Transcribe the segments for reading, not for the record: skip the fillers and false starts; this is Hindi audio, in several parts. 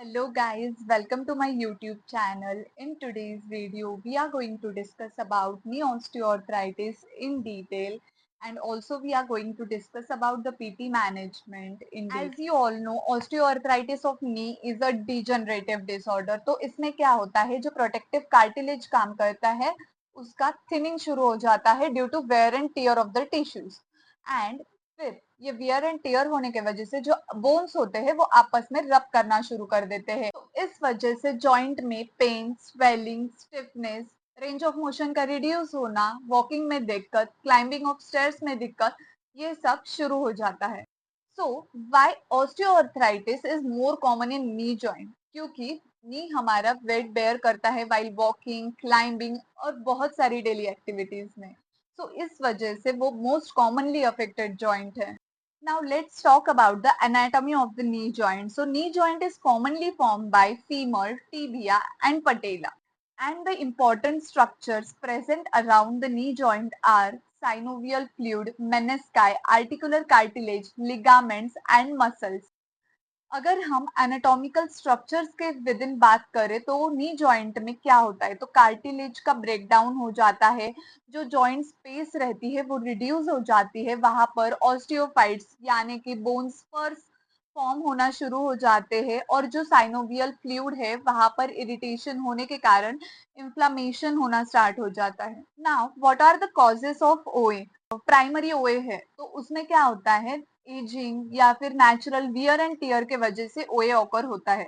Hello guys, welcome to my YouTube channel. In today's video, we are going to discuss about knee osteoarthritis in detail, and also we are going to discuss about the PT management in detail. As you all know, osteoarthritis of knee is a degenerative disorder. तो इसमें क्या होता है, जो प्रोटेक्टिव कार्टिलेज काम करता है उसका थिनिंग शुरू हो जाता है due to wear and tear of the tissues and फिर ये वियर एंड टियर होने की वजह से जो बोन्स होते हैं वो आपस में रब करना शुरू कर देते हैं। तो इस वजह से जॉइंट में pain, swelling, stiffness, range of motion का रिड्यूस होना, वॉकिंग में दिक्कत, क्लाइंबिंग ऑफ स्टेयर्स में दिक्कत, ये सब शुरू हो जाता है। So why osteoarthritis is more common in knee joint? क्योंकि नी हमारा वेट बेयर करता है वाइल वॉकिंग, क्लाइंबिंग और बहुत सारी डेली एक्टिविटीज में। सो इस वजह से वो मोस्ट कॉमनली अफेक्टेड जॉइंट है। Now let's talk about the anatomy of the knee joint. So knee joint is commonly formed by femur, tibia and patella. And the important structures present around the knee joint are synovial fluid, menisci, articular cartilage, ligaments and muscles. अगर हम एनाटॉमिकल स्ट्रक्चर्स के विद इन बात करें तो नी जॉइंट में क्या होता है, तो कार्टिलेज का ब्रेकडाउन हो जाता है, जो जॉइंट स्पेस रहती है वो रिड्यूस हो जाती है, वहां पर ऑस्टियोफाइट्स यानी कि बोन स्पर्स फॉर्म होना शुरू हो जाते हैं और जो साइनोवियल फ्लूइड है वहां पर इरिटेशन होने के कारण इंफ्लामेशन होना स्टार्ट हो जाता है। Now what are the causes of OA? Primary OA है तो उसमें क्या होता है, एजिंग या फिर नेचुरल वियर एंड टियर के वजह से ओए ऑकर होता है।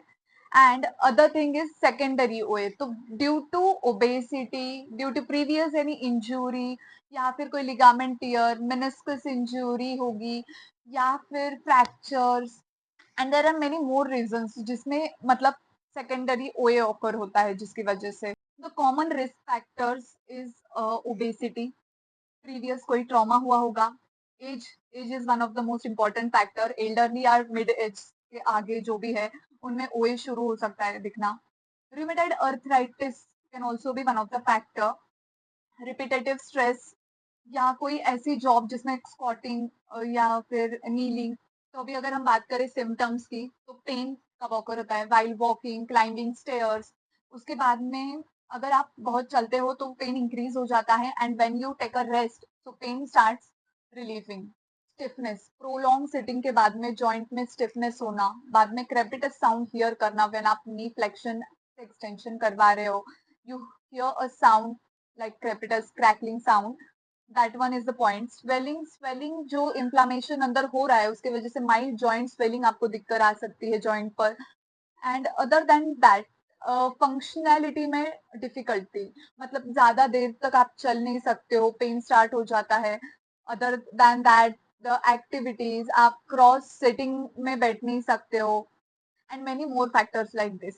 And other thing is secondary OA, तो due to obesity, due to previous any injury या फिर कोई लिगामेंट टियर, मेनिस्कस इंजरी होगी या फिर fractures, and there are many more reasons जिसमें मतलब सेकेंडरी ओए ऑकर होता है जिसकी वजह से। The common risk factors is obesity, previous कोई ट्रॉमा हुआ होगा, age age is one of the most important factor, elderly और मिड एज के आगे जो भी है उनमें ओए शुरू हो सकता है दिखना। Rheumatoid arthritis can also be one of the factor, repetitive stress या कोई ऐसी जॉब जिसमें स्क्वाटिंग या फिर नीलिंग। तो अभी अगर हम बात करें सिम्टम्स की तो पेन कब ऑकर होता है, वाइल वॉकिंग, क्लाइंबिंग स्टेयर्स। उसके बाद में अगर आप बहुत चलते हो तो पेन इंक्रीज हो जाता है and when you take a rest so pain starts relieving. Stiffness, prolong sitting के बाद में जॉइंट में स्टिफनेस होना, बाद में क्रेपिटस साउंड हियर करना व्हेन आप नी फ्लेक्शन एक्सटेंशन करवा रहे हो, you hear a sound like crepitus crackling sound, that one is the point. Swelling, swelling जो इन्फ्लामेशन अंदर हो रहा है उसके वजह से माइल्ड जॉइंट स्वेलिंग आपको दिक्कत आ सकती है जॉइंट पर। And other than that functionality में डिफिकल्टी, मतलब ज्यादा देर तक आप चल नहीं सकते हो, पेन स्टार्ट हो जाता है। Other than that the activities, आप क्रॉस सिटिंग में बैठ नहीं सकते हो and many more factors like this.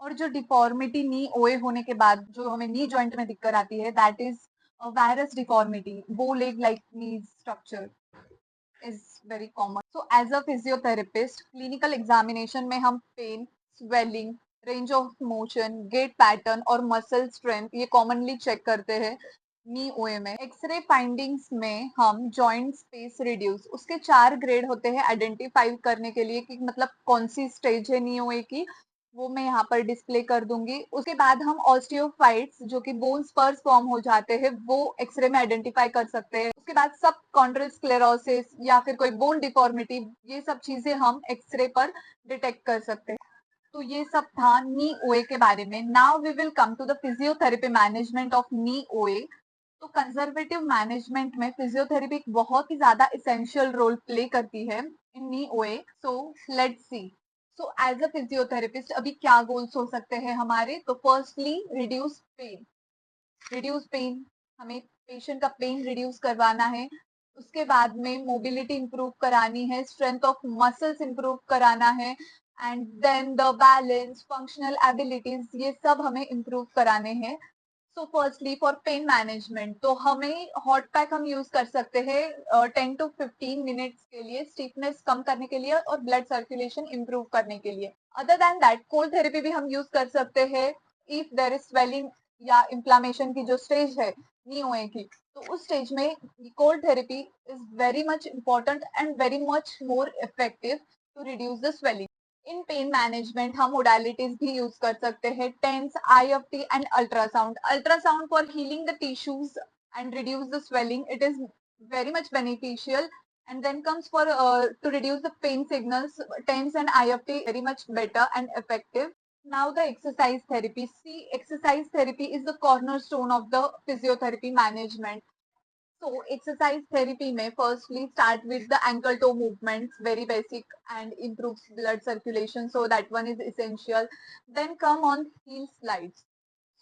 और जो डिफॉर्मिटी नी ओए होने के बाद जो हमें नी जॉइंट में दिक्कत आती है दैट इज वायरस डिफॉर्मिटी, बो leg like knee structure is very common. So as a physiotherapist, clinical examination में हम pain, swelling, range of motion, gait pattern और muscle strength ये commonly check करते हैं नी ओए में। एक्सरे फाइंडिंग्स में हम जॉइंट स्पेस रिड्यूस, उसके 4 ग्रेड होते हैं आइडेंटिफाई करने के लिए कि मतलब कौन सी स्टेज है नी ओए की, वो मैं यहाँ पर डिस्प्ले कर दूंगी। उसके बाद हम ऑस्टियोफाइट्स जो कि बोन स्पर्स फॉर्म हो जाते हैं वो एक्सरे में आइडेंटिफाई कर सकते हैं। उसके बाद सब कॉन्ड्रल स्क्लेरोसिस या फिर कोई बोन डिफॉर्मिटी, ये सब चीजें हम एक्सरे पर डिटेक्ट कर सकते हैं। तो ये सब था नी ओए के बारे में। Now we will come to the physiotherapy management of knee OA. तो कंजर्वेटिव मैनेजमेंट में फिजियोथेरेपी एक बहुत ही ज्यादा इसेंशियल रोल प्ले करती है in knee OA. So let's see, so as a physiotherapist अभी क्या गोल्स हो सकते हैं हमारे? तो firstly reduce pain, reduce pain, हमें पेशेंट का पेन रिड्यूस करवाना है। उसके बाद में मोबिलिटी इंप्रूव करानी है, स्ट्रेंथ ऑफ मसल्स इंप्रूव कराना है and then the balance, functional abilities, ये सब हमें इंप्रूव कराने हैं। So firstly for pain management तो हमें हॉट पैक हम यूज कर सकते हैं 10 to 15 मिनट्स के लिए, स्टिफनेस कम करने के लिए और ब्लड सर्कुलेशन इंप्रूव करने के लिए। Other than that cold therapy भी हम यूज कर सकते हैं इफ देर इज स्वेलिंग या इन्फ्लामेशन की जो स्टेज है नी ओए की, तो उस स्टेज में cold therapy is very much important and very much more effective to reduce the swelling. In pain management हम मोडालिटीज भी यूज कर सकते हैं, TENS, IFT and ultrasound. Ultrasound for healing the tissues and reduce the swelling. It is very much beneficial. And then comes for to reduce the pain signals, TENS and IFT very much better and effective. Now the exercise therapy. See, exercise therapy is the cornerstone of the physiotherapy management. So exercise therapy may firstly start with the ankle toe movements, very basic and improves blood circulation. So that one is essential. Then come on heel slides.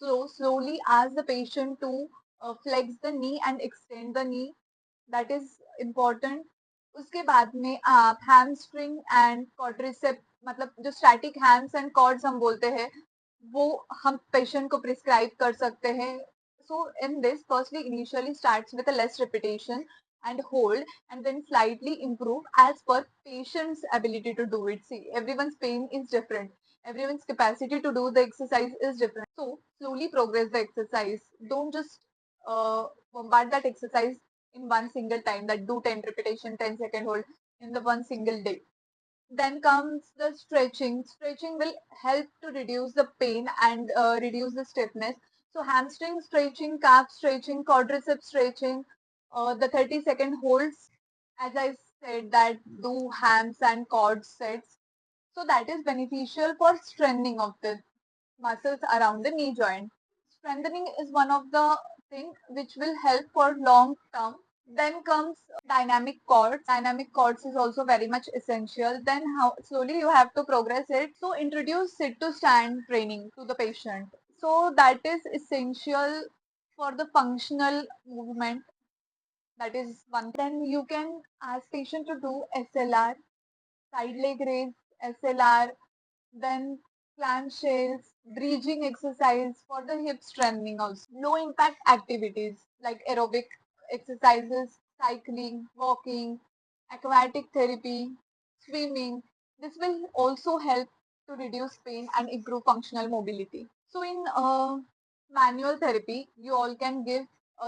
So slowly ask the patient to flex the knee and extend the knee. That is important. उसके बाद में आप hamstring and quadricep मतलब जो static hams and quads हम बोलते हैं वो हम patient को prescribe कर सकते हैं. So in this, firstly initially starts with a less repetition and hold, and then slightly improve as per patient's ability to do it. See, everyone's pain is different. Everyone's capacity to do the exercise is different. So slowly progress the exercise. Don't just bombard that exercise in one single time, that do 10 repetition, 10-second hold in the one single day. Then comes the stretching. Stretching will help to reduce the pain and reduce the stiffness. So hamstring stretching, calf stretching, quadricep stretching, the 30-second holds, as I said, that do hams and quad sets. So that is beneficial for strengthening of the muscles around the knee joint. Strengthening is one of the things which will help for long term. Then comes dynamic chords. Dynamic chords is also very much essential. Then how slowly you have to progress it. So introduce sit to stand training to the patient. So that is essential for the functional movement. That is one. Then you can ask patient to do SLR, side leg raise, SLR, then clamshells, bridging exercise for the hip strengthening also. Low impact activities like aerobic exercises, cycling, walking, aquatic therapy, swimming. This will also help to reduce pain and improve functional mobility. So in manual therapy, you all can give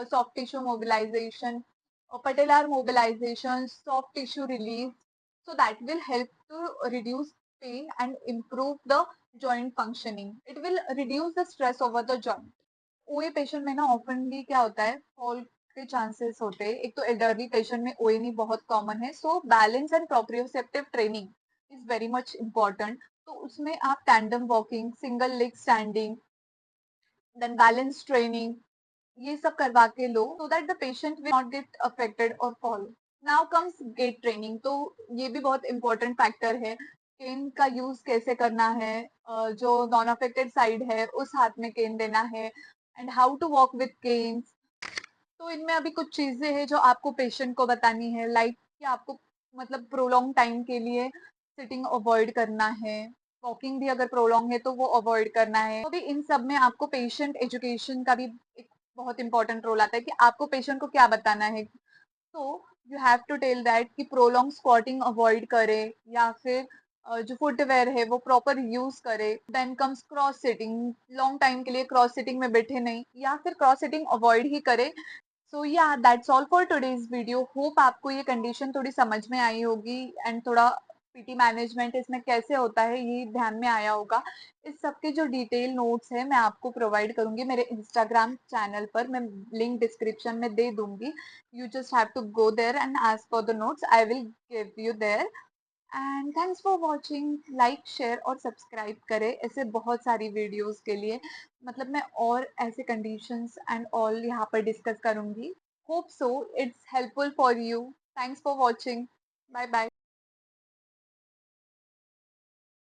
soft tissue mobilization, patellar mobilization, soft tissue release. So that will help to reduce pain and improve the joint functioning. It will reduce the stress over the joint. ओए पेशेंट में ना ऑफनली क्या होता है, फॉल के चांसेस होते हैं. एक तो एल्डरली पेशेंट में ओए नहीं बहुत कॉमन है. So balance and proprioceptive training is very much important. तो उसमें आप tandem walking, single leg standing, then balance training, ये सब करवा के लो so that the patient will not get affected और fall. Now comes gait training. तो ये भी बहुत इंपॉर्टेंट फैक्टर है. केन का यूज कैसे करना है, जो नॉन अफेक्टेड साइड है उस हाथ में केन देना है, and how to walk with canes. तो इनमें अभी कुछ चीजें हैं जो आपको पेशेंट को बतानी है, लाइक कि आपको मतलब प्रोलॉन्ग टाइम के लिए सिटिंग अवॉइड करना है, वॉकिंग भी अगर प्रोलॉन्ग है तो वो अवॉइड करना है. तो भी इन सब में आपको पेशेंट एजुकेशन का भी एक बहुत इंपॉर्टेंट रोल आता है कि आपको पेशेंट को क्या बताना है. तो you have to tell that कि प्रोलॉन्ग स्क्वाटिंग अवॉइड करे, या फिर जो फुटवेयर है वो प्रॉपर यूज करे. Then comes cross sitting. Long time के लिए क्रॉस सिटिंग में बैठे नहीं, या फिर क्रॉस सिटिंग अवॉइड ही करे. सो या that's all for today's video. Hope आपको ये कंडीशन थोड़ी समझ में आई होगी एंड थोड़ा पीटी मैनेजमेंट इसमें कैसे होता है ये ध्यान में आया होगा. इस सब के जो डिटेल नोट्स है मैं आपको प्रोवाइड करूंगी मेरे इंस्टाग्राम चैनल पर. मैं लिंक डिस्क्रिप्शन में दे दूंगी. You just have to go there and ask for the notes. I will give you there. And thanks for watching. Like share और सब्सक्राइब करें ऐसे बहुत सारी वीडियोस के लिए. मतलब मैं और ऐसे कंडीशंस एंड ऑल यहाँ पर डिस्कस करूंगी. Hope so it's helpful for you. Thanks for watching. Bye bye.